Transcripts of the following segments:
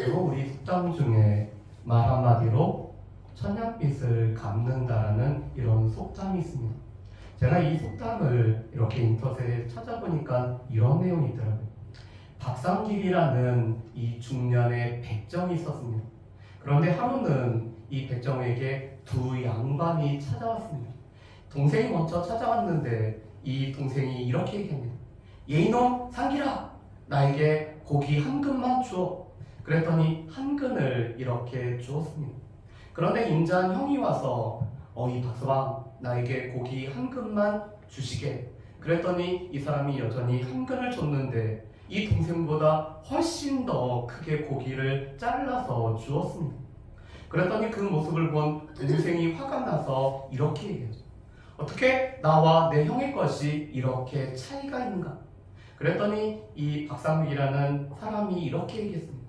그리고 우리 속담 중에 말 한마디로 천냥빚을 갚는다라는 이런 속담이 있습니다. 제가 이 속담을 이렇게 인터넷에 찾아보니까 이런 내용이 있더라고요. 박상길이라는 이 중년의 백정이 있었습니다. 그런데 하루는 이 백정에게 두 양반이 찾아왔습니다. 동생이 먼저 찾아왔는데 이 동생이 이렇게 얘기합니다. 예이놈 상길아, 나에게 고기 한 근만 주어. 그랬더니 한 근을 이렇게 주었습니다. 그런데 인자한 형이 와서 이 박서방, 나에게 고기 한 근만 주시게. 그랬더니 이 사람이 여전히 한 근을 줬는데 이 동생보다 훨씬 더 크게 고기를 잘라서 주었습니다. 그랬더니 그 모습을 본 동생이 화가 나서 이렇게 얘기했죠. 어떻게 나와 내 형의 것이 이렇게 차이가 있는가? 그랬더니 이 박상욱이라는 사람이 이렇게 얘기했습니다.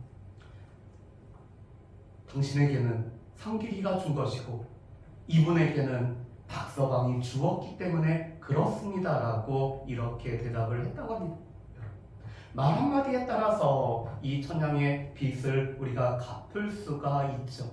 당신에게는 상길이가 준 것이고 이분에게는 박서방이 주었기 때문에 그렇습니다라고 이렇게 대답을 했다고 합니다. 말 한마디에 따라서 이 천냥의 빚을 우리가 갚을 수가 있죠.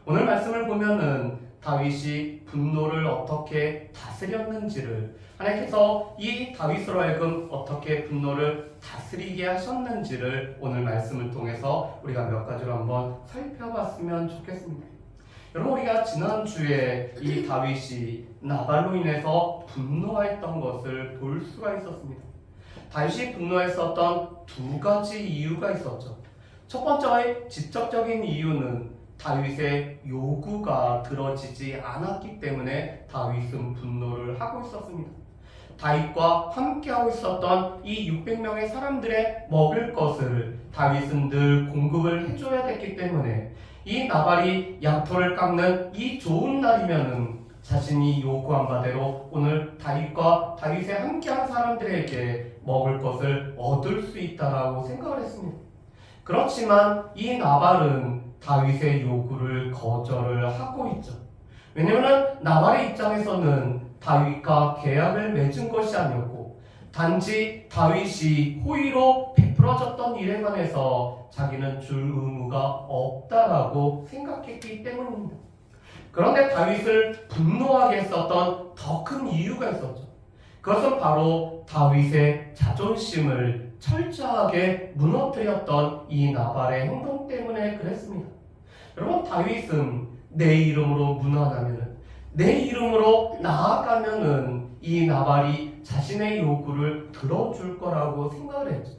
오늘 말씀을 보면은 다윗이 분노를 어떻게 다스렸는지를, 하나님께서 이 다윗으로 하여금 어떻게 분노를 다스리게 하셨는지를 오늘 말씀을 통해서 우리가 몇 가지로 한번 살펴봤으면 좋겠습니다. 여러분, 우리가 지난주에 이 다윗이 나발로 인해서 분노했던 것을 볼 수가 있었습니다. 다윗이 분노했었던 두 가지 이유가 있었죠. 첫 번째의 직접적인 이유는 다윗의 요구가 들어지지 않았기 때문에 다윗은 분노를 하고 있었습니다. 다윗과 함께하고 있었던 이 600명의 사람들의 먹을 것을 다윗은 늘 공급을 해줘야 됐기 때문에 이 나발이 양털을 깎는 이 좋은 날이면은 자신이 요구한 바대로 오늘 다윗과 다윗에 함께한 사람들에게 먹을 것을 얻을 수 있다라고 생각을 했습니다. 그렇지만 이 나발은 다윗의 요구를 거절을 하고 있죠. 왜냐하면 나발의 입장에서는 다윗과 계약을 맺은 것이 아니었고 단지 다윗이 호의로 베풀어졌던 일에 관해서 자기는 줄 의무가 없다라고 생각했기 때문입니다. 그런데 다윗을 분노하게 했었던 더 큰 이유가 있었죠. 그것은 바로 다윗의 자존심을 철저하게 무너뜨렸던 이 나발의 행동 때문에 그랬습니다. 여러분, 다윗은 내 이름으로 문안하면은, 내 이름으로 나아가면은 이 나발이 자신의 요구를 들어줄 거라고 생각을 했죠.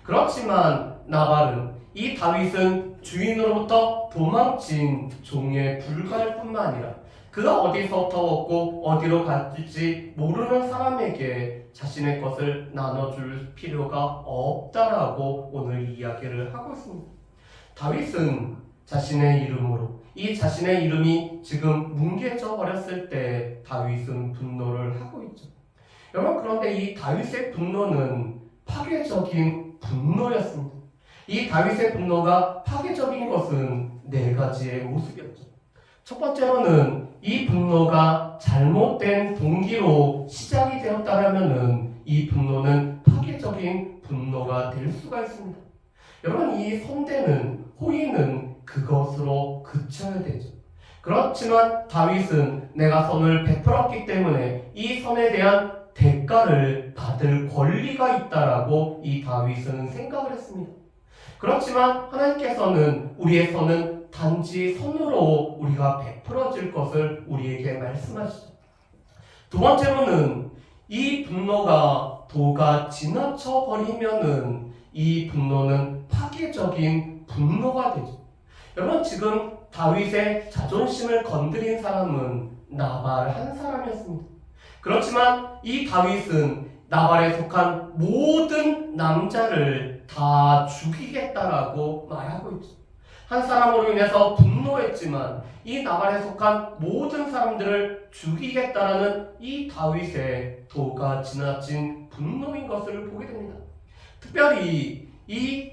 그렇지만 나발은, 이 다윗은 주인으로부터 도망친 종에 불과할 뿐만 아니라 그가 어디서부터 얻고 어디로 갈지 모르는 사람에게 자신의 것을 나눠줄 필요가 없다라고 오늘 이야기를 하고 있습니다. 다윗은 자신의 이름으로, 이 자신의 이름이 지금 뭉개져 버렸을 때 다윗은 분노를 하고 있죠. 여러분, 그런데 이 다윗의 분노는 파괴적인 분노였습니다. 이 다윗의 분노가 파괴적인 것은 네 가지의 모습이었죠. 첫 번째로는 이 분노가 잘못된 동기로 시작이 되었다면 이 분노는 파괴적인 분노가 될 수가 있습니다. 여러분, 이 선대는, 호의는 그것으로 그쳐야 되죠. 그렇지만 다윗은 내가 선을 베풀었기 때문에 이 선에 대한 대가를 받을 권리가 있다라고 이 다윗은 생각을 했습니다. 그렇지만 하나님께서는 우리의 선은 단지 선으로 우리가 베풀어질 것을 우리에게 말씀하시죠. 두 번째로는 이 분노가 도가 지나쳐 버리면은 이 분노는 파괴적인 분노가 되죠. 여러분, 지금 다윗의 자존심을 건드린 사람은 나발 한 사람이었습니다. 그렇지만 이 다윗은 나발에 속한 모든 남자를 다 죽이겠다라고 말하고 있죠. 한 사람으로 인해서 분노했지만 이 나발에 속한 모든 사람들을 죽이겠다라는 이 다윗의 도가 지나친 분노인 것을 보게 됩니다. 특별히 이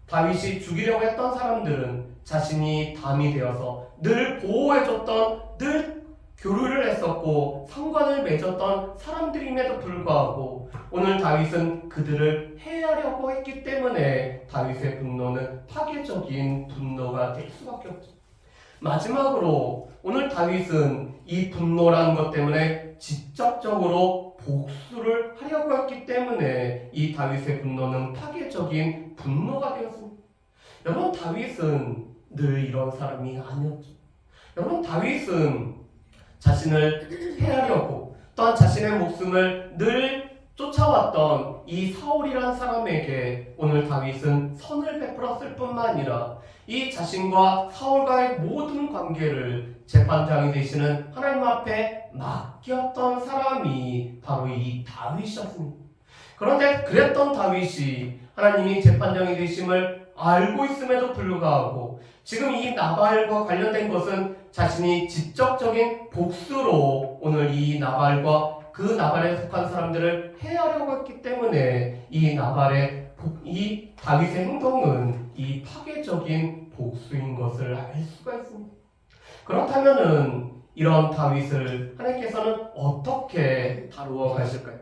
다윗이 죽이려고 했던 사람들은 자신이 담이 되어서 늘 보호해줬던, 늘 교류를 했었고 상관을 맺었던 사람들임에도 불구하고 오늘 다윗은 그들을 해하려고 했기 때문에 다윗의 분노는 파괴적인 분노가 될 수밖에 없죠. 마지막으로 오늘 다윗은 이 분노라는 것 때문에 직접적으로 복수를 하려고 했기 때문에 이 다윗의 분노는 파괴적인 분노가 되었습니다. 여러분, 다윗은 늘 이런 사람이 아니었죠. 여러분, 다윗은 자신을 해하려고 또한 자신의 목숨을 늘 쫓아왔던 이 사울이란 사람에게 오늘 다윗은 선을 베풀었을 뿐만 아니라 이 자신과 사울과의 모든 관계를 재판장이 되시는 하나님 앞에 맡겼던 사람이 바로 이 다윗이었습니다. 그런데 그랬던 다윗이 하나님이 재판장이 되심을 알고 있음에도 불구하고 지금 이 나발과 관련된 것은 자신이 직접적인 복수로 오늘 이 나발과 그 나발에 속한 사람들을 해하려고 했기 때문에 이 다윗의 행동은 이 파괴적인 복수인 것을 알 수가 있습니다. 그렇다면은 이런 다윗을 하나님께서는 어떻게 다루어 가실까요?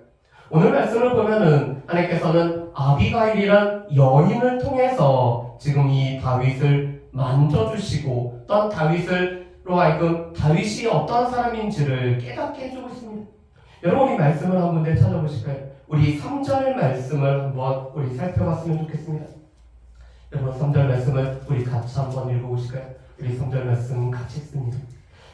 오늘 말씀을 보면은 하나님께서는 아비가일이란 여인을 통해서 지금 이 다윗을 만져주시고 또한 다윗으로 하여금 다윗이 어떤 사람인지를 깨닫게 해주고 있습니다. 여러분, 이 말씀을 한 군데 찾아보실까요? 우리 3절 말씀을 한번 우리 살펴봤으면 좋겠습니다. 여러분, 3절 말씀을 우리 같이 한번 읽어보실까요? 우리 3절 말씀 같이 읽습니다.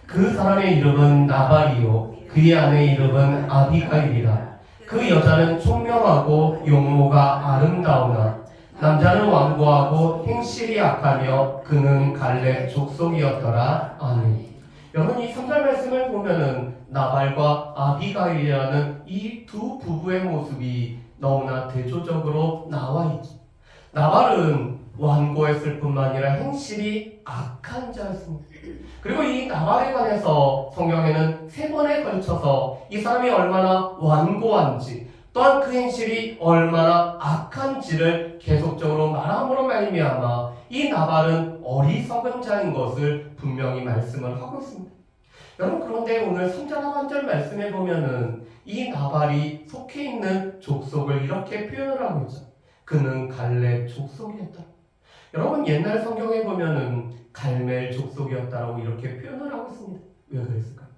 그 사람의 이름은 나발이요 그의 아내의 이름은 아비가일이라. 그 여자는 총명하고 용모가 아름다우나 남자는 완고하고 행실이 악하며 그는 갈렙 족속이었더라. 아멘. 여러분, 이 3절 말씀을 보면은 나발과 아비가일이라는 이 두 부부의 모습이 너무나 대조적으로 나와 있죠. 나발은 완고했을 뿐만 아니라 행실이 악한 자였습니다. 그리고 이 나발에 관해서 성경에는 3번에 걸쳐서 이 사람이 얼마나 완고한지 또한 그 행실이 얼마나 악한지를 계속적으로 말함으로 말미암아 이 나발은 어리석은 자인 것을 분명히 말씀을 하고 있습니다. 여러분, 그런데 오늘 3절 하반절 말씀에 보면은 이 나발이 속해 있는 족속을 이렇게 표현을 하고 있죠. 그는 갈렙 족속이었다. 여러분, 옛날 성경에 보면은 갈멜 족속이었다라고 이렇게 표현을 하고 있습니다. 왜 그랬을까요?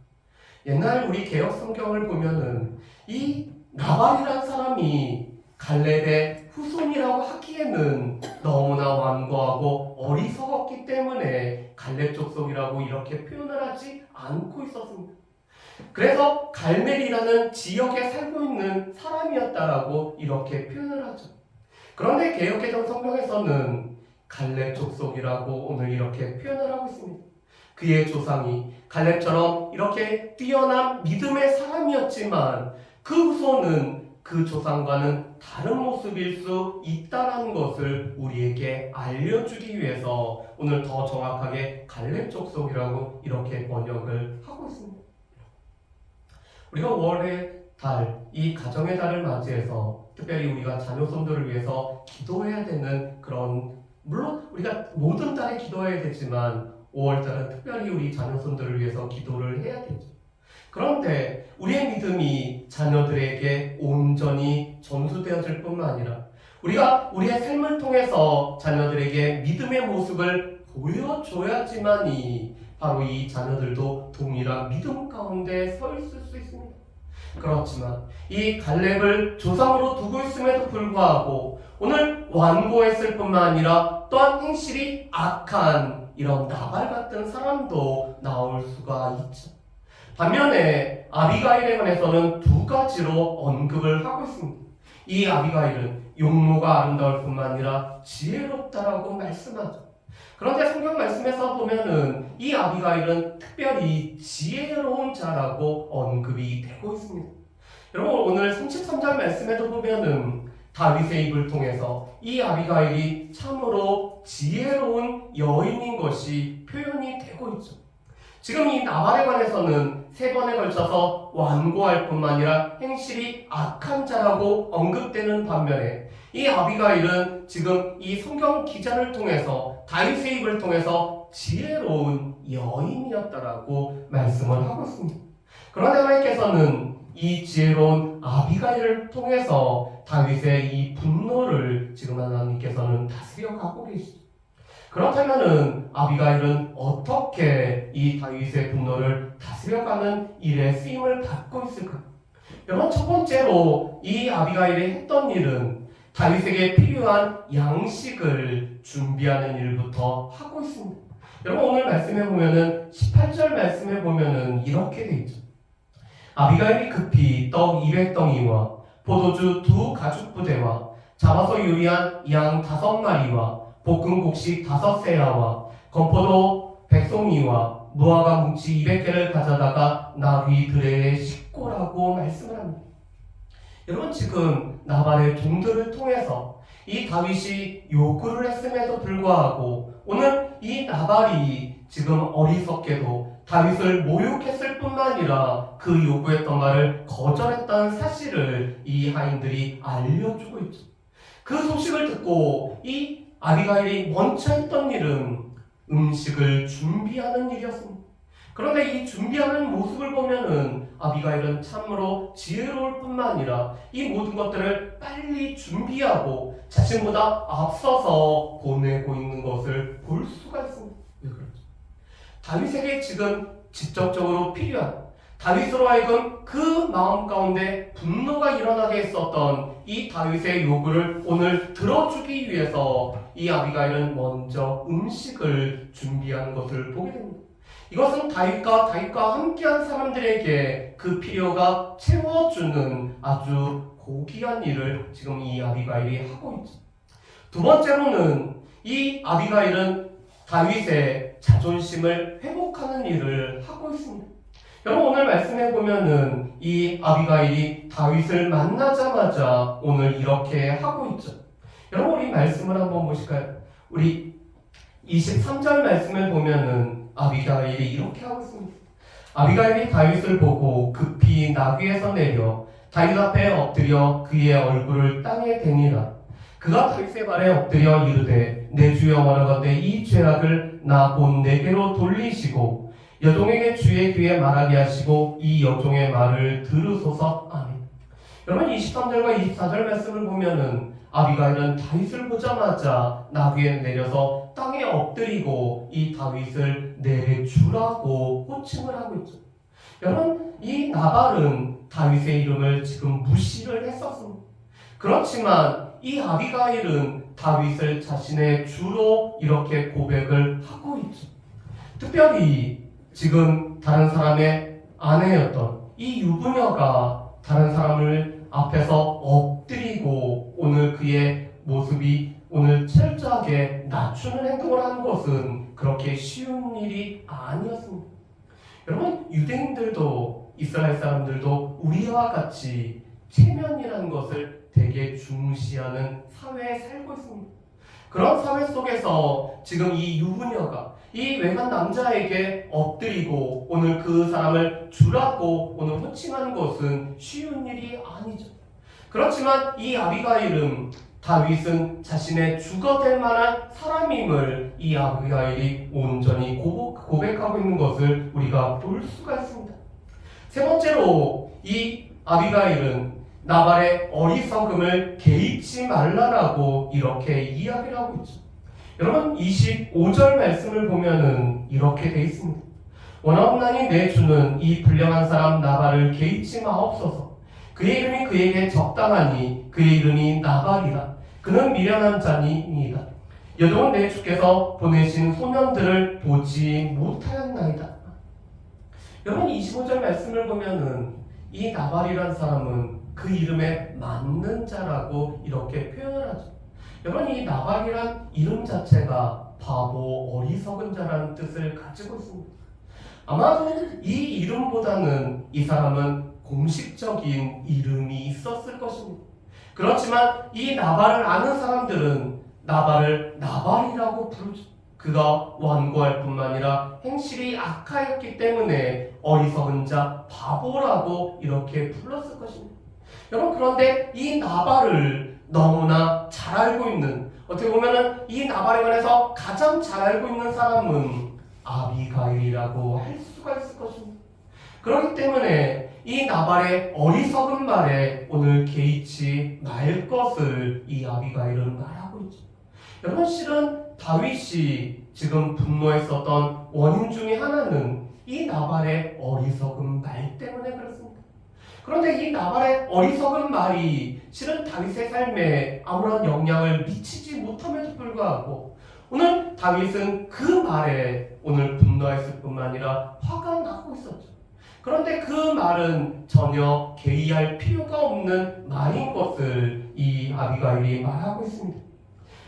옛날 우리 개역 성경을 보면은 이 나발이라는 사람이 갈렙의 후손이라고 하기에는 너무나 완고하고 어리석었기 때문에 갈렙 족속이라고 이렇게 표현을 하지 않고 있었습니다. 그래서 갈멜이라는 지역에 살고 있는 사람이었다라고 이렇게 표현을 하죠. 그런데 개역개정 성경에서는 갈렙 족속이라고 오늘 이렇게 표현을 하고 있습니다. 그의 조상이 갈렙처럼 이렇게 뛰어난 믿음의 사람이었지만 그 후손은 그 조상과는 다른 모습일 수 있다는 것을 우리에게 알려주기 위해서 오늘 더 정확하게 갈렙 족속이라고 이렇게 번역을 하고 있습니다. 우리가 5월의 달, 이 가정의 달을 맞이해서 특별히 우리가 자녀손들을 위해서 기도해야 되는 그런, 물론 우리가 모든 달에 기도해야 되지만 5월달은 특별히 우리 자녀손들을 위해서 기도를 해야 되죠. 그런데 우리의 믿음이 자녀들에게 온전히 전수되어질 뿐만 아니라 우리가 우리의 삶을 통해서 자녀들에게 믿음의 모습을 보여줘야지만이 바로 이 자녀들도 동일한 믿음 가운데 서 있을 수 있습니다. 그렇지만 이 갈렙을 조상으로 두고 있음에도 불구하고 오늘 완고했을 뿐만 아니라 또한 행실이 악한 이런 나발 같은 사람도 나올 수가 있죠. 반면에 아비가일에 관해서는 2가지로 언급을 하고 있습니다. 이 아비가일은 용모가 아름다울 뿐만 아니라 지혜롭다라고 말씀하죠. 그런데 성경 말씀에서 보면은 이 아비가일은 특별히 지혜로운 자라고 언급이 되고 있습니다. 여러분, 오늘 33절 말씀에도 보면은 다윗의 입을 통해서 이 아비가일이 참으로 지혜로운 여인인 것이 표현이 되고 있죠. 지금 이 나발에 관해서는 3번에 걸쳐서 완고할 뿐만 아니라 행실이 악한 자라고 언급되는 반면에 이 아비가일은 지금 이 성경 기자를 통해서 다윗의 입을 통해서 지혜로운 여인이었다라고 말씀을 하고 있습니다. 그런데 하나님께서는 이 지혜로운 아비가일을 통해서 다윗의 이 분노를 지금 하나님께서는 다스려가고 계시죠. 그렇다면은 아비가일은 어떻게 이 다윗의 분노를 다스려가는 일에 쓰임을 받고 있을까? 여러분, 첫 번째로 이 아비가일이 했던 일은 다윗에게 필요한 양식을 준비하는 일부터 하고 있습니다. 여러분, 오늘 말씀해 보면은 18절 말씀해 보면은 이렇게 돼 있죠. 아비가일이 급히 떡 200덩이와 포도주 2가죽부대와 잡아서 요리한 양 5마리와 볶은 곡식 5세야와 건포도 100송이와 무화과 뭉치 200개를 가져다가 나귀 들에 싣고라고 말씀을 합니다. 여러분, 지금 나발의 종들을 통해서 이 다윗이 요구를 했음에도 불구하고 오늘 이 나발이 지금 어리석게도 다윗을 모욕했을 뿐만 아니라 그 요구했던 말을 거절했다는 사실을 이 하인들이 알려주고 있죠. 그 소식을 듣고 이 아비가일이 먼저 했던 일은 음식을 준비하는 일이었습니다. 그런데 이 준비하는 모습을 보면은 아비가일은 참으로 지혜로울 뿐만 아니라 이 모든 것들을 빨리 준비하고 자신보다 앞서서 보내고 있는 것을 볼 수가 있습니다. 왜 그렇죠? 다윗에게 지금 직접적으로 필요한, 다윗으로 하여금 그 마음 가운데 분노가 일어나게 했었던 이 다윗의 요구를 오늘 들어주기 위해서 이 아비가일은 먼저 음식을 준비하는 것을 보게 됩니다. 이것은 다윗과 함께한 사람들에게 그 필요가 채워주는 아주 고귀한 일을 지금 이 아비가일이 하고 있죠. 두 번째로는 이 아비가일은 다윗의 자존심을 회복하는 일을 하고 있습니다. 여러분, 오늘 말씀해 보면은 이 아비가일이 다윗을 만나자마자 오늘 이렇게 하고 있죠. 여러분, 우리 말씀을 한번 보실까요? 우리 23절 말씀을 보면은 아비가일이 이렇게 하고 있습니다. 아비가일이 다윗을 보고 급히 나귀에서 내려 다윗 앞에 엎드려 그의 얼굴을 땅에 대니라. 그가 다윗의 발에 엎드려 이르되 내 주여 원하건대 이 죄악을 나 곧 내게로 돌리시고 여종에게 주의 귀에 말하게 하시고 이 여종의 말을 들으소서. 아멘. 여러분, 23절과 24절 말씀을 보면은 아비가일은 다윗을 보자마자 나귀에 내려서 땅에 엎드리고 이 다윗을 내주라고 호칭을 하고 있죠. 여러분, 이 나발은 다윗의 이름을 지금 무시를 했었습니다. 그렇지만 이 아비가일은 다윗을 자신의 주로 이렇게 고백을 하고 있죠. 특별히 지금 다른 사람의 아내였던 이 유부녀가 다른 사람을 앞에서 엎드리고 오늘 그의 모습이 오늘 철저하게 낮추는 행동을 하는 것은 그렇게 쉬운 일이 아니었습니다. 여러분, 유대인들도 이스라엘 사람들도 우리와 같이 체면이라는 것을 되게 중시하는 사회에 살고 있습니다. 그런 사회 속에서 지금 이 유부녀가 이 외간 남자에게 엎드리고 오늘 그 사람을 주라고 오늘 호칭하는 것은 쉬운 일이 아니죠. 그렇지만 이 아비가일은 다윗은 자신의 주가 될 만한 사람임을 이 아비가일이 온전히 고백하고 있는 것을 우리가 볼 수가 있습니다. 세 번째로 이 아비가일은 나발의 어리석음을 개의치 말라라고 이렇게 이야기를 하고 있죠. 여러분, 25절 말씀을 보면은 이렇게 돼 있습니다. 원하옵나니 내 주는 이 불량한 사람 나발을 개의치 마옵소서. 그의 이름이 그에게 적당하니 그의 이름이 나발이라. 그는 미련한 자니이다. 여종은 내 주께서 보내신 소년들을 보지 못하였나이다. 여러분, 25절 말씀을 보면은 이 나발이란 사람은 그 이름에 맞는 자라고 이렇게 표현을 하죠. 여러분, 이 나발이란 이름 자체가 바보, 어리석은 자라는 뜻을 가지고 있습니다. 아마도 이 이름보다는 이 사람은 공식적인 이름이 있었을 것입니다. 그렇지만 이 나발을 아는 사람들은 나발을 나발이라고 부르죠. 그가 완고할 뿐만 아니라 행실이 악하였기 때문에 어리석은 자, 바보라고 이렇게 불렀을 것입니다. 여러분, 그런데 이 나발을 너무나 잘 알고 있는, 어떻게 보면은 이 나발에 관해서 가장 잘 알고 있는 사람은 아비가일이라고 할 수가 있을 것입니다. 그렇기 때문에 이 나발의 어리석은 말에 오늘 개의치 말 것을 이 아비가일은 말하고 있죠. 여러분, 실은 다윗이 지금 분노했었던 원인 중에 하나는 이 나발의 어리석은 말 때문에 그렇습니다. 그런데 이 나발의 어리석은 말이 실은 다윗의 삶에 아무런 영향을 미치지 못함에도 불구하고 오늘 다윗은 그 말에 오늘 분노했을 뿐만 아니라 화가 나고 있었죠. 그런데 그 말은 전혀 개의할 필요가 없는 말인 것을 이 아비가일이 말하고 있습니다.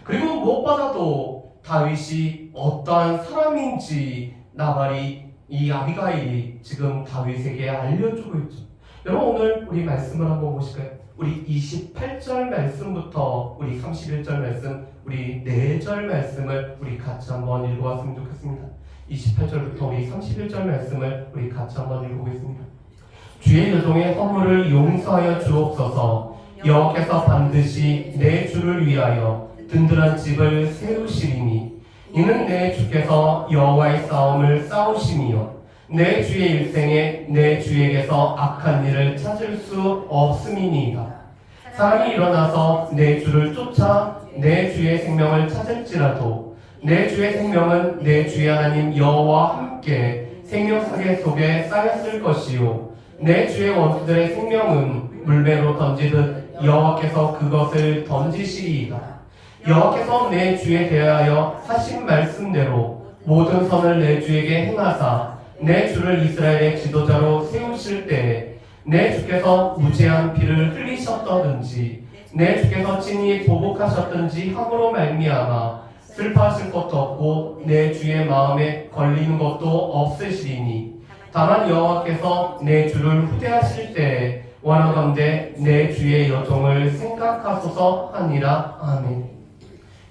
그리고 무엇보다도 다윗이 어떠한 사람인지 나발이 이 아비가일이 지금 다윗에게 알려주고 있죠. 여러분, 오늘 우리 말씀을 한번 보실까요? 우리 28절 말씀부터 우리 31절 말씀, 우리 4절 말씀을 우리 같이 한번 읽어봤으면 좋겠습니다. 28절부터 우리 31절 말씀을 우리 같이 한번 읽어보겠습니다. 주의 여종의 허물을 용서하여 주옵소서. 여호와께서 반드시 내 주를 위하여 든든한 집을 세우시리니 이는 내 주께서 여호와의 싸움을 싸우심이요 내 주의 일생에 내 주에게서 악한 일을 찾을 수 없음이니이다. 사람이 일어나서 내 주를 쫓아 내 주의 생명을 찾을지라도 내 주의 생명은 내 주의 하나님 여호와와 함께 생명사계 속에 쌓였을 것이요 내 주의 원수들의 생명은 물배로 던지듯 여호와께서 그것을 던지시리이다. 여호와께서 내 주에 대하여 하신 말씀대로 모든 선을 내 주에게 행하사 내 주를 이스라엘의 지도자로 세우실 때에 내 주께서 무죄한 피를 흘리셨다든지 내 주께서 친히 보복하셨든지 함으로 말미암아 슬퍼하실 것도 없고 내 주의 마음에 걸리는 것도 없으시리니 다만 여호와께서 내 주를 후대하실 때에 원하건대 내 주의 여종을 생각하소서 하니라. 아멘.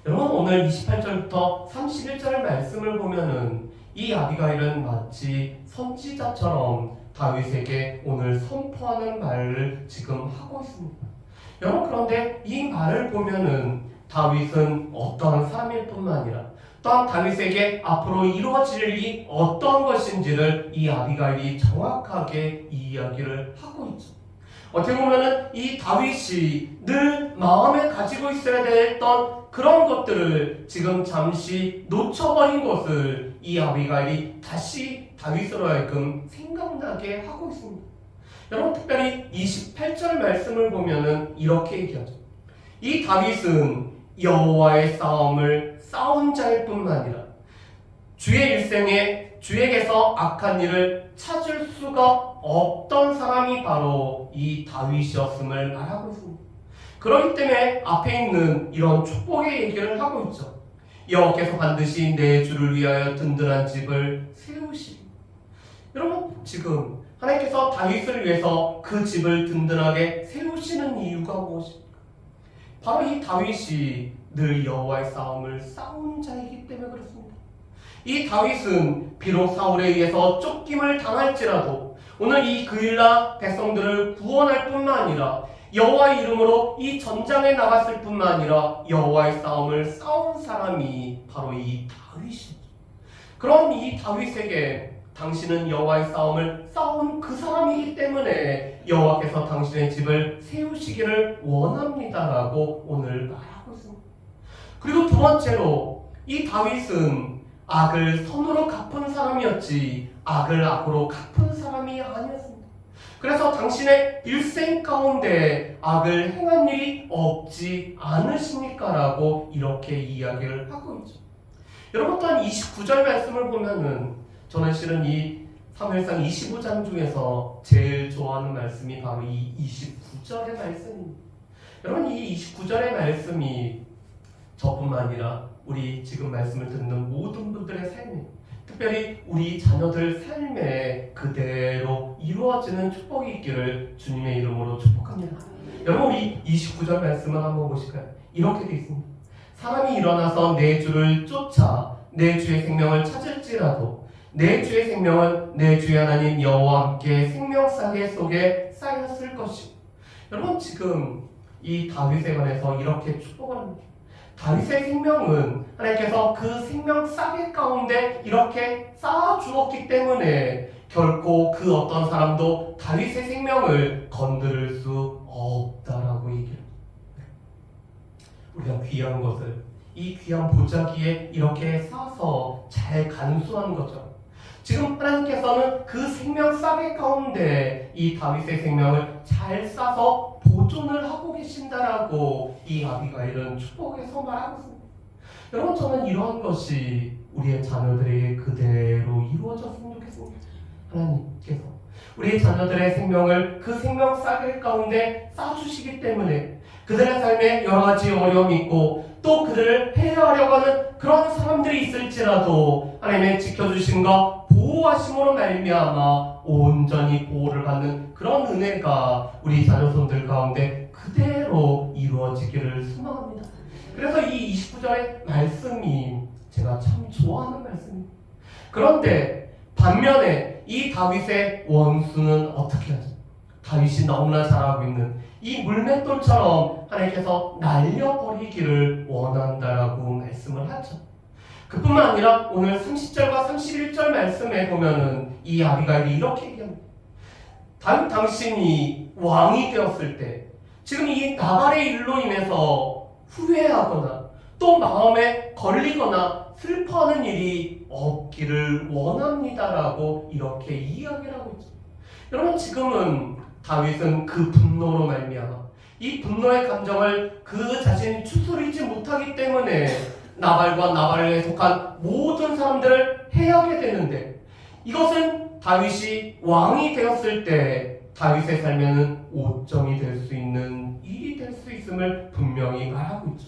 여러분, 오늘 28절부터 31절 말씀을 보면은 이 아비가일은 마치 선지자처럼 다윗에게 오늘 선포하는 말을 지금 하고 있습니다. 여러분, 그런데 이 말을 보면은 다윗은 어떠한 사람일 뿐만 아니라 또한 다윗에게 앞으로 이루어질 일이 어떤 것인지를 이 아비가일이 정확하게 이야기를 하고 있죠. 어떻게 보면은 이 다윗이 늘 마음에 가지고 있어야 됐던 그런 것들을 지금 잠시 놓쳐버린 것을 이 아비가일이 다시 다윗으로 하여금 생각나게 하고 있습니다. 여러분, 특별히 28절 말씀을 보면은 이렇게 얘기하죠. 이 다윗은 여호와의 싸움을 싸운 자일 뿐만 아니라 주의 일생에 주에게서 악한 일을 찾을 수가 없던 사람이 바로 이 다윗이었음을 말하고 있습니다. 그렇기 때문에 앞에 있는 이런 축복의 얘기를 하고 있죠. 여호와께서 반드시 내 주를 위하여 든든한 집을 세우시리. 여러분, 지금 하나님께서 다윗을 위해서 그 집을 든든하게 세우시는 이유가 무엇입니까? 바로 이 다윗이 늘 여호와의 싸움을 싸운 자이기 때문에 그렇습니다. 이 다윗은 비록 사울에 의해서 쫓김을 당할지라도 오늘 이 그일라 백성들을 구원할 뿐만 아니라 여호와의 이름으로 이 전장에 나갔을 뿐만 아니라 여호와의 싸움을 싸운 사람이 바로 이 다윗이죠. 그럼 이 다윗에게 당신은 여호와의 싸움을 싸운 그 사람이기 때문에 여호와께서 당신의 집을 세우시기를 원합니다라고 오늘 말하고 있습니다. 그리고 두 번째로 이 다윗은 악을 선으로 갚은 사람이었지 악을 악으로 갚은 사람이 아니었습니다. 그래서 당신의 일생 가운데 악을 행한 일이 없지 않으십니까? 라고 이렇게 이야기를 하고 있죠. 여러분, 또한 29절 말씀을 보면은 저는 실은 이 사무엘상 25장 중에서 제일 좋아하는 말씀이 바로 이 29절의 말씀입니다. 여러분, 이 29절의 말씀이 저뿐만 아니라 우리 지금 말씀을 듣는 모든 분들의 삶에, 특별히 우리 자녀들 삶에 그대로 이루어지는 축복이 있기를 주님의 이름으로 축복합니다. 여러분, 우리 29절 말씀을 한번 보실까요? 이렇게 되어 있습니다. 사람이 일어나서 내 주를 쫓아 내 주의 생명을 찾을지라도 내 주의 생명은 내 주의 하나님 여호와와 함께 생명사계 속에 쌓였을 것이고. 여러분, 지금 이 다윗에 관해서 이렇게 축복을 합니다. 다윗의 생명은 하나님께서 그 생명 싸개 가운데 이렇게 쌓아 주었기 때문에 결코 그 어떤 사람도 다윗의 생명을 건드릴 수 없다라고 얘기합니다. 우리가 귀한 것을 이 귀한 보자기에 이렇게 싸서 잘 간수하는 거죠. 지금 하나님께서는 그 생명 싸개 가운데 이 다윗의 생명을 잘 싸서 보존을 하고 계신다라고 이 아비가일은 축복에서 말하고 있습니다. 여러분, 저는 이러한 것이 우리의 자녀들에게 그대로 이루어졌으면 좋겠습니다. 하나님께서 우리의 자녀들의 생명을 그 생명 싸개 가운데 싸주시기 때문에 그들의 삶에 여러 가지 어려움이 있고 또 그들을 해하려고 하는 그런 사람들이 있을지라도 하나님의 지켜주심과 보호하심으로 말미암아 온전히 보호를 받는 그런 은혜가 우리 자녀손들 가운데 그대로 이루어지기를 소망합니다. 그래서 이 29절의 말씀이 제가 참 좋아하는 말씀입니다. 그런데 반면에 이 다윗의 원수는 어떻게 하죠? 다윗이 너무나 잘하고 있는 이 물맷돌처럼 하나님께서 날려버리기를 원한다라고 말씀을 하죠. 그뿐만 아니라 오늘 30절과 31절 말씀에 보면은 이 아비가일이 이렇게 얘기합니다. 다윗 당신이 왕이 되었을 때 지금 이 나발의 일로 인해서 후회하거나 또 마음에 걸리거나 슬퍼하는 일이 없기를 원합니다라고 이렇게 이야기를 하고 있죠. 여러분, 지금은 다윗은 그 분노로 말미암아 이 분노의 감정을 그 자신이 추스리지 못하기 때문에 나발과 나발에 속한 모든 사람들을 해하게 되는데, 이것은 다윗이 왕이 되었을 때 다윗의 삶에는 오점이 될 수 있는 일이 될 수 있음을 분명히 말하고 있죠.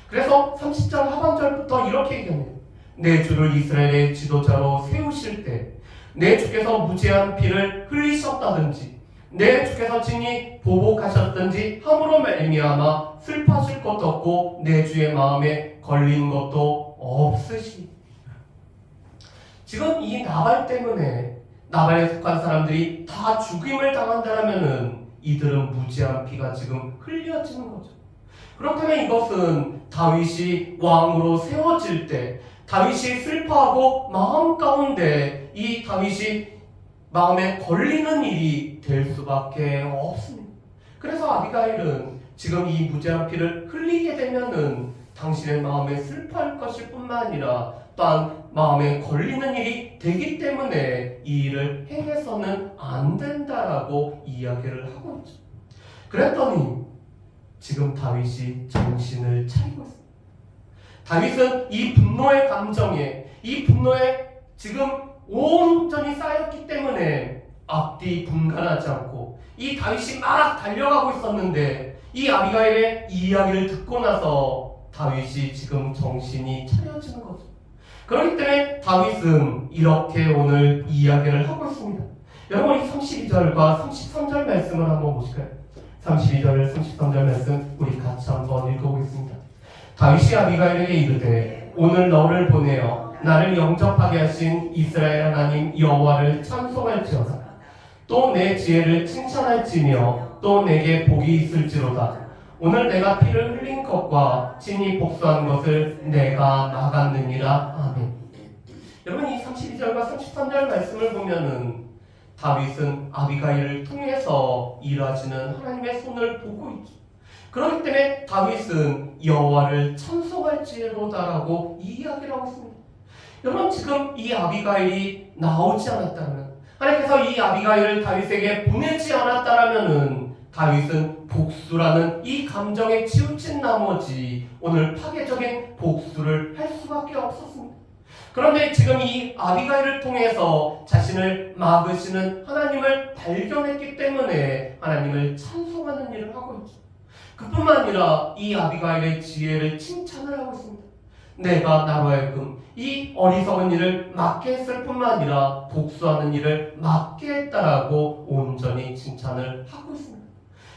그래서 30절 하반절부터 이렇게 얘기합니다. 내 주를 이스라엘의 지도자로 세우실 때 내 주께서 무죄한 피를 흘리셨다든지 내 주께서 친히 보복하셨든지 함으로 말미암아 슬퍼하실 것도 없고 내 주의 마음에 걸린 것도 없으시니. 지금 이 나발 때문에 나발에 속한 사람들이 다 죽임을 당한다면은 이들은 무죄한 피가 지금 흘려지는 거죠. 그렇다면 이것은 다윗이 왕으로 세워질 때 다윗이 슬퍼하고 마음 가운데 이 다윗이 마음에 걸리는 일이 될 수밖에 없습니다. 그래서 아비가일은 지금 이 무죄한 피를 흘리게 되면은 당신의 마음에 슬퍼할 것일 뿐만 아니라 또한 마음에 걸리는 일이 되기 때문에 이 일을 행해서는 안 된다라고 이야기를 하고 있죠. 그랬더니 지금 다윗이 정신을 차리고 있습니다. 다윗은 이 분노의 감정에, 이 분노에 지금 온전히 쌓였기 때문에 앞뒤 분간하지 않고 이 다윗이 막 달려가고 있었는데 이 아비가일의 이야기를 듣고 나서 다윗이 지금 정신이 차려지는 거죠. 그렇기 때문에 다윗은 이렇게 오늘 이야기를 하고 있습니다. 여러분, 이 32절과 33절 말씀을 한번 보실까요? 32절, 33절 말씀 우리 같이 한번 읽어보겠습니다. 다윗이 아비가일에게 이르되 오늘 너를 보내어 나를 영접하게 하신 이스라엘 하나님 여호와를 찬송할지어다. 또 내 지혜를 칭찬할지며 또 내게 복이 있을지로다. 오늘 내가 피를 흘린 것과 친히 복수한 것을 내가 막았느니라. 아멘. 여러분, 이 32절과 33절 말씀을 보면은 다윗은 아비가일을 통해서 일하시는 하나님의 손을 보고 있죠. 그렇기 때문에 다윗은 여호와를 찬송할지로다라고 이야기를 하고 있습니다. 여러분, 지금 이 아비가일이 나오지 않았다면, 하나님께서 이 아비가일을 다윗에게 보내지 않았다라면은 다윗은 복수라는 이 감정에 치우친 나머지 오늘 파괴적인 복수를 할 수밖에 없었습니다. 그런데 지금 이 아비가일을 통해서 자신을 막으시는 하나님을 발견했기 때문에 하나님을 찬송하는 일을 하고 있죠. 그뿐만 아니라 이 아비가일의 지혜를 칭찬을 하고 있습니다. 내가 나로 하여금 이 어리석은 일을 막게 했을 뿐만 아니라 복수하는 일을 막게 했다라고 온전히 칭찬을 하고 있습니다.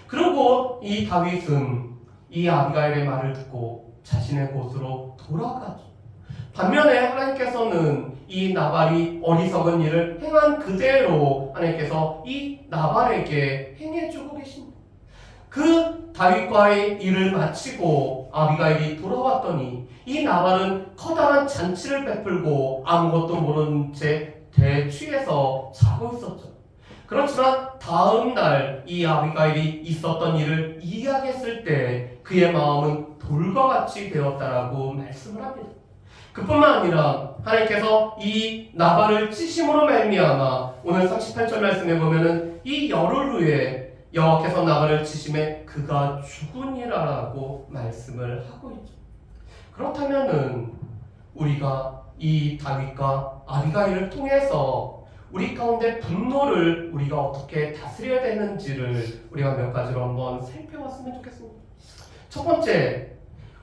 그리고 이 다윗은 이 아비가일의 말을 듣고 자신의 곳으로 돌아가죠. 반면에 하나님께서는 이 나발이 어리석은 일을 행한 그대로 하나님께서 이 나발에게 행해주고 계십니다. 그 다윗과의 일을 마치고 아비가일이 돌아왔더니 이 나발은 커다란 잔치를 베풀고 아무것도 모르는 채 대취해서 자고 있었죠. 그렇지만 다음 날 이 아비가일이 있었던 일을 이야기했을 때 그의 마음은 돌과 같이 되었다라고 말씀을 합니다. 그뿐만 아니라 하나님께서 이 나발을 치심으로 말미암아 오늘 38절 말씀에 보면은 이 열흘 후에 여호와께서 나발을 치심에 그가 죽으니라라고 말씀을 하고 있죠. 그렇다면은 우리가 이 다윗과 아비가일을 통해서 우리 가운데 분노를 우리가 어떻게 다스려야 되는지를 우리가 몇 가지로 한번 살펴봤으면 좋겠습니다. 첫 번째,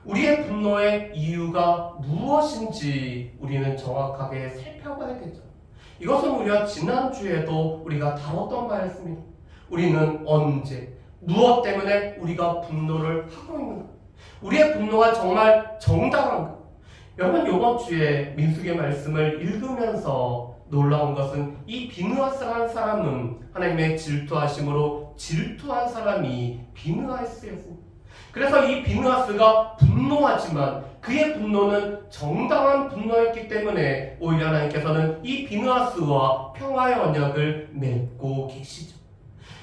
우리의 분노의 이유가 무엇인지 우리는 정확하게 살펴봐야 되죠. 이것은 우리가 지난주에도 우리가 다뤘던 말씀입니다. 우리는 언제, 무엇 때문에 우리가 분노를 하고 있는가? 우리의 분노가 정말 정당한가? 여러분, 이번 주에 민수기의 말씀을 읽으면서 놀라운 것은 이 비느하스라는 사람은 하나님의 질투하심으로 질투한 사람이 비느하스였습니다. 그래서 이 비느하스가 분노하지만 그의 분노는 정당한 분노였기 때문에 오히려 하나님께서는 이 비느하스와 평화의 언약을 맺고 계시죠.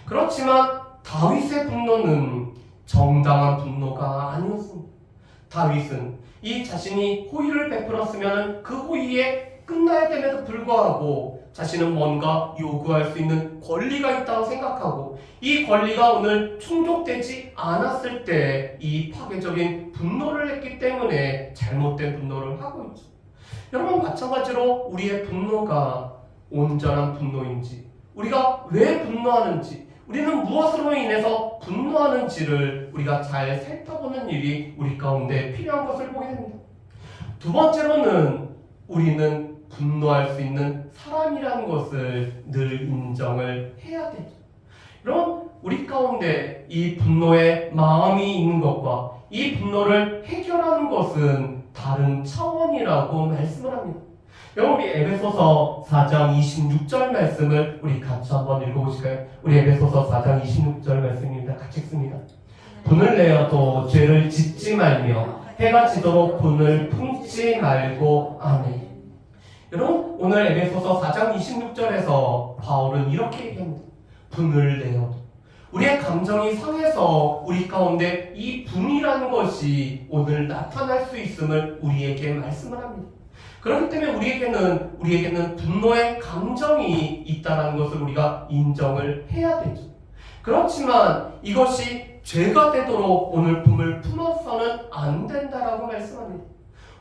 그렇지만 다윗의 분노는 정당한 분노가 아니었습니다. 다윗은 이 자신이 호의를 베풀었으면 그 호의에 끝나야 됨에도 불구하고 자신은 뭔가 요구할 수 있는 권리가 있다고 생각하고 이 권리가 오늘 충족되지 않았을 때 이 파괴적인 분노를 했기 때문에 잘못된 분노를 하고 있죠. 여러분, 마찬가지로 우리의 분노가 온전한 분노인지, 우리가 왜 분노하는지, 우리는 무엇으로 인해서 분노하는지를 우리가 잘 살펴보는 일이 우리 가운데 필요한 것을 보게 됩니다. 두 번째로는 우리는 분노할 수 있는 사람이라는 것을 늘 인정을 해야 되죠. 여러분, 우리 가운데 이 분노의 마음이 있는 것과 이 분노를 해결하는 것은 다른 차원이라고 말씀을 합니다. 여러분, 우리 에베소서 4장 26절 말씀을 우리 같이 한번 읽어보실까요? 우리 에베소서 4장 26절 말씀입니다. 같이 읽습니다. 분을 내어도 죄를 짓지 말며 해가 지도록 분을 품지 말고 아멘. 여러분, 오늘 에베소서 4장 26절에서 바울은 이렇게 얘기합니다. 분을 내어도 우리의 감정이 상해서 우리 가운데 이 분이라는 것이 오늘 나타날 수 있음을 우리에게 말씀을 합니다. 그렇기 때문에 우리에게는 분노의 감정이 있다는 것을 우리가 인정을 해야 되죠. 그렇지만 이것이 죄가 되도록 오늘 분을 품어서는 안 된다라고 말씀합니다.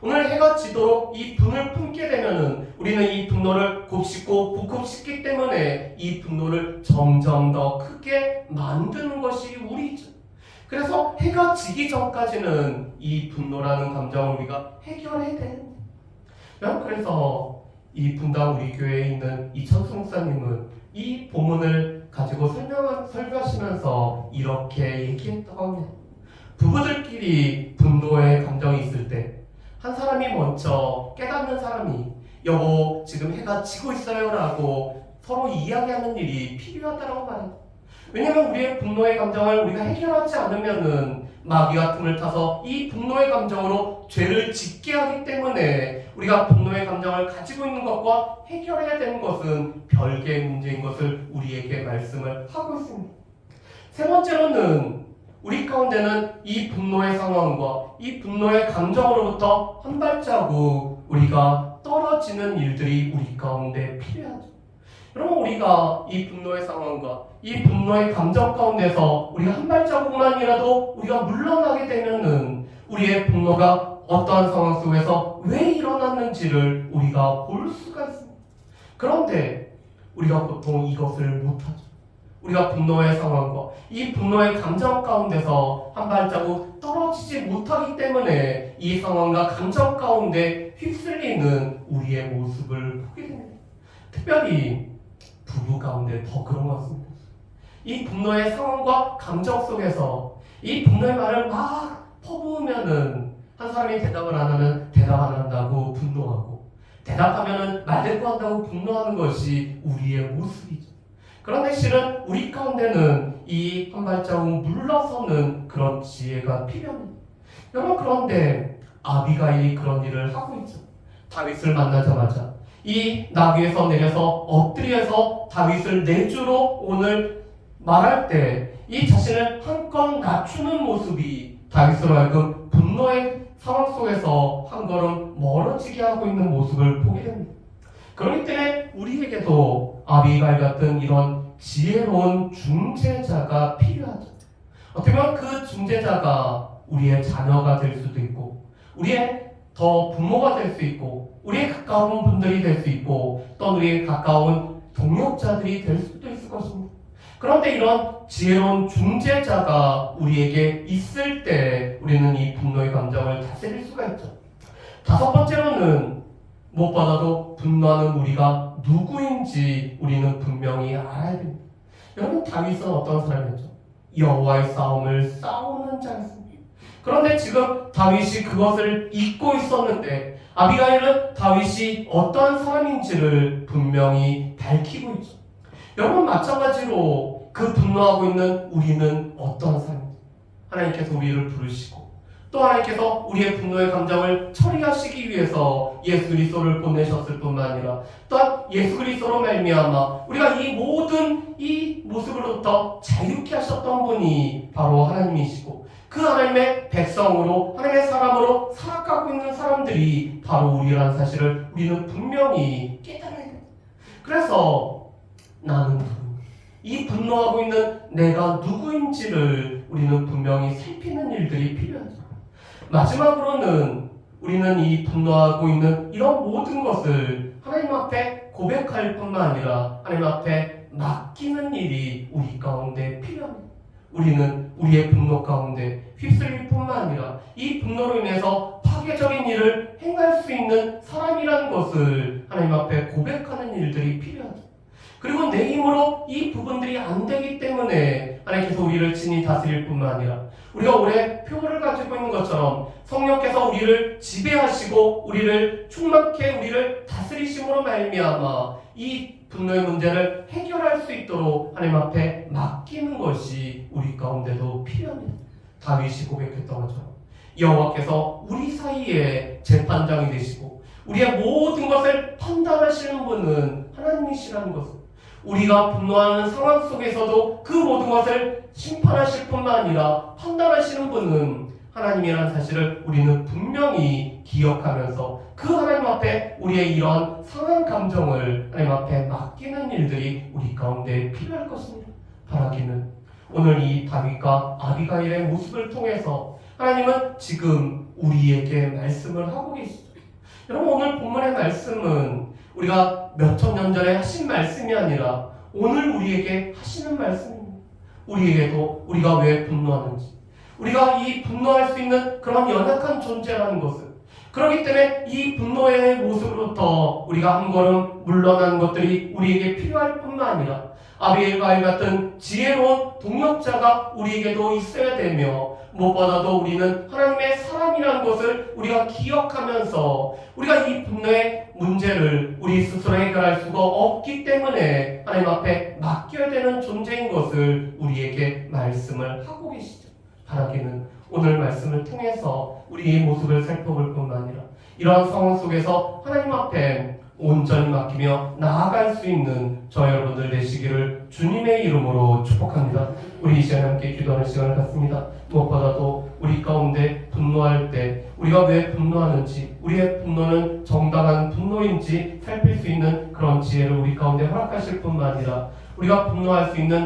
오늘 해가 지도록 이 분을 품게 되면은 우리는 이 분노를 곱씹고 복곱씹기 때문에 이 분노를 점점 더 크게 만드는 것이 우리죠. 그래서 해가 지기 전까지는 이 분노라는 감정을 우리가 해결해야 됩니다. 그래서 이 분당 우리 교회에 있는 이천수 목사님은 이 본문을 가지고 설교하시면서 이렇게 얘기했다고 합니다. 부부들끼리 분노의 감정이 있을 때 한 사람이 먼저 깨닫는 사람이 여보 지금 해가 지고 있어요 라고 서로 이야기하는 일이 필요하다고 말합니다. 왜냐하면 우리의 분노의 감정을 우리가 해결하지 않으면은 마귀가 틈을 타서 이 분노의 감정으로 죄를 짓게 하기 때문에 우리가 분노의 감정을 가지고 있는 것과 해결해야 되는 것은 별개의 문제인 것을 우리에게 말씀을 하고 있습니다. 세 번째로는 우리 가운데는 이 분노의 상황과 이 분노의 감정으로부터 한 발자국 우리가 떨어지는 일들이 우리 가운데 필요하죠. 여러분, 우리가 이 분노의 상황과 이 분노의 감정 가운데서 우리가 한 발자국만이라도 우리가 물러나게 되면은 우리의 분노가 어떠한 상황 속에서 왜 일어났는지를 우리가 볼 수가 있습니다. 그런데 우리가 보통 이것을 못하죠. 우리가 분노의 상황과 이 분노의 감정 가운데서 한 발자국 떨어지지 못하기 때문에 이 상황과 감정 가운데 휩쓸리는 우리의 모습을 보게 됩니다. 특별히 부부 가운데 더 그런 것 같습니다. 이 분노의 상황과 감정 속에서 이 분노의 말을 막 퍼부으면은 한 사람이 대답을 안 하면 대답 안 한다고 분노하고 대답하면은 말 대꾸 한다고 분노하는 것이 우리의 모습이죠. 그런데 실은 우리 가운데는 이 한 발자국 물러서는 그런 지혜가 필요합니다. 여러분, 그런데 아비가일이 그런 일을 하고 있죠. 다윗을 만나자마자 이 나귀에서 내려서 엎드려서 다윗을 내주로 오늘 말할 때 이 자신을 한껏 낮추는 모습이 다윗으로 하여금 분노의 상황 속에서 한 걸음 멀어지게 하고 있는 모습을 보게 됩니다. 그렇기 때문에 우리에게도 아비가일 같은 이런 지혜로운 중재자가 필요하죠. 어떻게 보면 그 중재자가 우리의 자녀가 될 수도 있고, 우리의 더 부모가 될 수 있고, 우리의 가까운 분들이 될 수 있고, 또 우리의 가까운 동역자들이 될 수도 있을 것입니다. 그런데 이런 지혜로운 중재자가 우리에게 있을 때 우리는 이 분노의 감정을 다스릴 수가 있죠. 다섯 번째로는 무엇보다도 분노하는 우리가 누구인지 우리는 분명히 알아야 됩니다. 여러분, 다윗은 어떤 사람이었죠? 여호와의 싸움을 싸우는 자였습니다. 그런데 지금 다윗이 그것을 잊고 있었는데 아비가일은 다윗이 어떠한 사람인지를 분명히 밝히고 있죠. 여러분, 마찬가지로 그 분노하고 있는 우리는 어떠한 사람인지 하나님께서 우리를 부르시고 또 하나님께서 우리의 분노의 감정을 처리하시기 위해서 예수 그리스도를 보내셨을 뿐만 아니라 또한 예수 그리스도로 말미암아 우리가 이 모든 이 모습으로부터 자유케 하셨던 분이 바로 하나님이시고, 그 하나님의 백성으로 하나님의 사람으로 살아가고 있는 사람들이 바로 우리라는 사실을 우리는 분명히 깨달아야 됩니다. 그래서 나는 누구? 이 분노하고 있는 내가 누구인지를 우리는 분명히 살피는 일들이 필요하죠. 마지막으로는 우리는 이 분노하고 있는 이런 모든 것을 하나님 앞에 고백할 뿐만 아니라 하나님 앞에 맡기는 일이 우리 가운데 필요합니다. 우리는 우리의 분노 가운데 휩쓸릴 뿐만 아니라 이 분노로 인해서 파괴적인 일을 행할 수 있는 사람이라는 것을 하나님 앞에 고백하는 일들이 필요하죠. 그리고 내 힘으로 이 부분들이 안 되기 때문에 하나님께서 우리를 친히 다스릴 뿐만 아니라 우리가 올해 표를 가지고 있는 것처럼 성령께서 우리를 지배하시고 우리를 충만케 우리를 다스리심으로 말미암아 이 분노의 문제를 해결할 수 있도록 하나님 앞에 맡기는 것이 우리 가운데도 필요합니다. 다윗이 고백했던 것처럼 여호와께서 우리 사이에 재판장이 되시고 우리의 모든 것을 판단하시는 분은 하나님이시라는 것을, 우리가 분노하는 상황 속에서도 그 모든 것을 심판하실 뿐만 아니라 판단하시는 분은 하나님이라는 사실을 우리는 분명히 기억하면서 그 하나님 앞에 우리의 이런 상한 감정을 하나님 앞에 맡기는 일들이 우리 가운데 필요할 것입니다. 바라기는 오늘 이 다윗과 아비가일의 모습을 통해서 하나님은 지금 우리에게 말씀을 하고 계시죠. 여러분, 오늘 본문의 말씀은 우리가 몇천 년 전에 하신 말씀이 아니라 오늘 우리에게 하시는 말씀입니다. 우리에게도 우리가 왜 분노하는지, 우리가 이 분노할 수 있는 그런 연약한 존재라는 것을, 그렇기 때문에 이 분노의 모습으로부터 우리가 한 걸음 물러나는 것들이 우리에게 필요할 뿐만 아니라 아비가일 같은 지혜로운 동역자가 우리에게도 있어야 되며, 무엇보다도 우리는 하나님의 사람이라는 것을 우리가 기억하면서 우리가 이 분노의 문제를 우리 스스로 해결할 수가 없기 때문에 하나님 앞에 맡겨야 되는 존재인 것을 우리에게 말씀을 하고 계시죠. 바라기는 오늘 말씀을 통해서 우리의 모습을 살펴볼 뿐만 아니라 이러한 상황 속에서 하나님 앞에 온전히 맡기며 나아갈 수 있는 저 여러분들 되시기를 주님의 이름으로 축복합니다. 우리 이 시간에 함께 기도하는 시간을 갖습니다. 무엇보다도 우리 가운데 분노할 때 우리가 왜 분노하는지, 우리의 분노는 정당한 분노인지 살필 수 있는 그런 지혜를 우리 가운데 허락하실 뿐만 아니라 우리가 분노할 수 있는